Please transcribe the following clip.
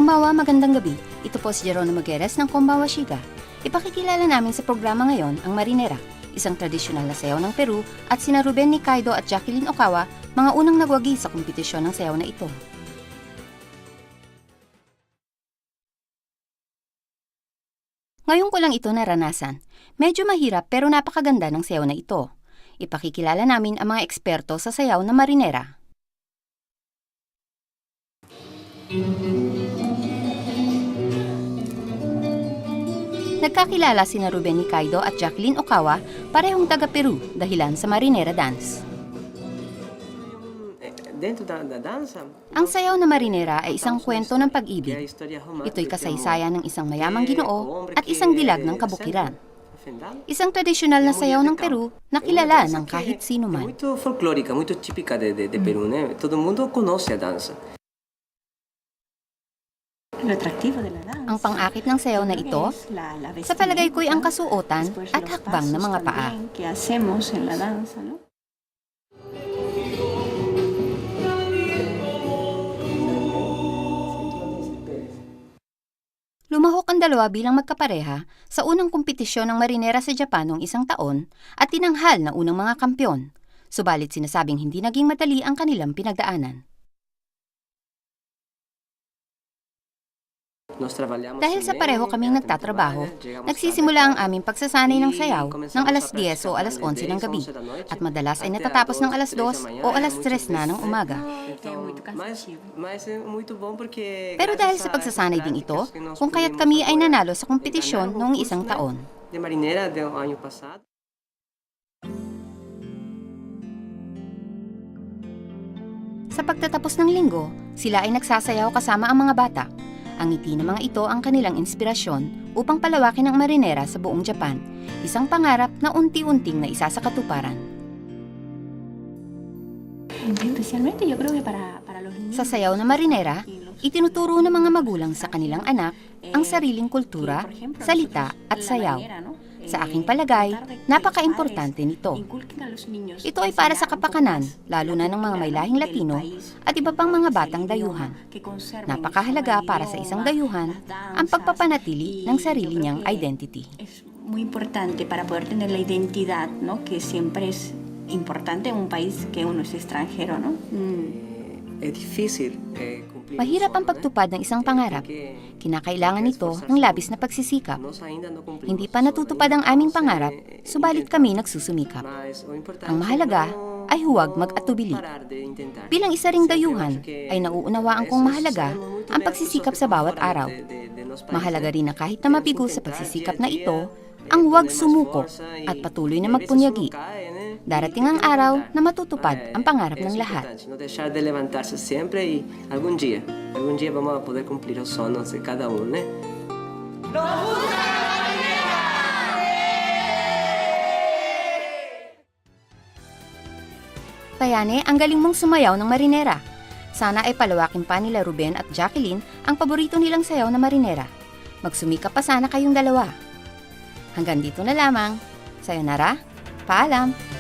Konbawa, magandang gabi. Ito po si Jeronimo Gueres ng Konbawa Shiga. Ipakikilala namin sa programa ngayon ang Marinera, isang tradisyonal na sayaw ng Peru, at sina Ruben Nicaido at Jacqueline Ocawa, mga unang nagwagi sa kompetisyon ng sayaw na ito. Ngayon ko lang ito naranasan. Medyo mahirap pero napakaganda ng sayaw na ito. Ipakikilala namin ang mga eksperto sa sayaw na Marinera. Nagkakilala sina Ruben Nicaido at Jacqueline Ocawa, parehong taga Peru, dahilan sa Marinera Dance. Ang sayaw na Marinera ay isang kwento ng pag-ibig. Ito'y kasaysayan ng isang mayamang Ginoo at isang dilag ng kabukiran. Isang tradisyonal na sayaw ng Peru na kilala ng kahit sino man. Muito folclórica, muito típica de Peru, né? Todo mundo conoce a dança. Ang pang-akit ng sayaw na ito, sa palagay ko'y ang kasuotan at hakbang ng mga paa. Lumahok ang dalawa bilang magkapareha sa unang kompetisyon ng Marinera sa Japan noong isang taon at tinanghal na unang mga kampyon. Subalit sinasabing hindi naging madali ang kanilang pinagdaanan. Dahil sa pareho kaming nagtatrabaho, nagsisimula ang aming pagsasanay ng sayaw ng alas 10 o alas 11 ng gabi at madalas ay natatapos ng alas 2 o alas 3 na ng umaga. Pero dahil sa pagsasanay din ito, kung kaya't kami ay nanalo sa kompetisyon noong isang taon. Sa pagtatapos ng linggo, sila ay nagsasayaw kasama ang mga bata. Ang ngiti ng mga ito ang kanilang inspirasyon upang palawakin ang Marinera sa buong Japan, isang pangarap na unti-unting na isa sa katuparan. Sa sayaw na Marinera, itinuturo ng mga magulang sa kanilang anak ang sariling kultura, salita at sayaw. Sa aking palagay, napaka-importante nito. Ito ay para sa kapakanan, lalo na ng mga may lahing Latino at iba pang mga batang dayuhan. Napakahalaga para sa isang dayuhan ang pagpapanatili ng sarili niyang identity. Muy importante para poder tener la identidad, ¿no? Que siempre es importante en un país que uno es extranjero, ¿no? Mahirap ang pagtupad ng isang pangarap. Kinakailangan nito ng labis na pagsisikap. Hindi pa natutupad ang aming pangarap, subalit kami nagsusumikap. Ang mahalaga ay huwag mag-atubili. Bilang isa ring dayuhan, ay nauunawaan kong mahalaga ang pagsisikap sa bawat araw. Mahalaga rin na kahit na mabigo sa pagsisikap na ito, ang huwag sumuko at patuloy na magpunyagi. Darating ang araw na matutupad ang pangarap ng lahat. No deixar de levantarse siempre y algún día vamos a poder cumplir los sueños de cada uno, ¿eh? Payane, ang galing mong sumayaw ng Marinera. Sana ay palawakin pa nila Ruben at Jacqueline ang paborito nilang sayaw na Marinera. Magsumikap pa sana kayong dalawa. Hanggang dito na lamang. Sayonara, paalam!